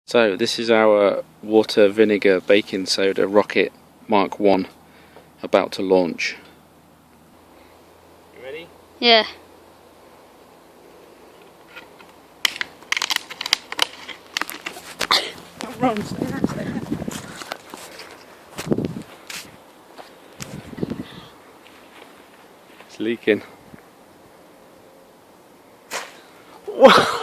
So this is our water vinegar baking soda rocket Mark 1 about to launch. You ready? Yeah. It's leaking. Whoa.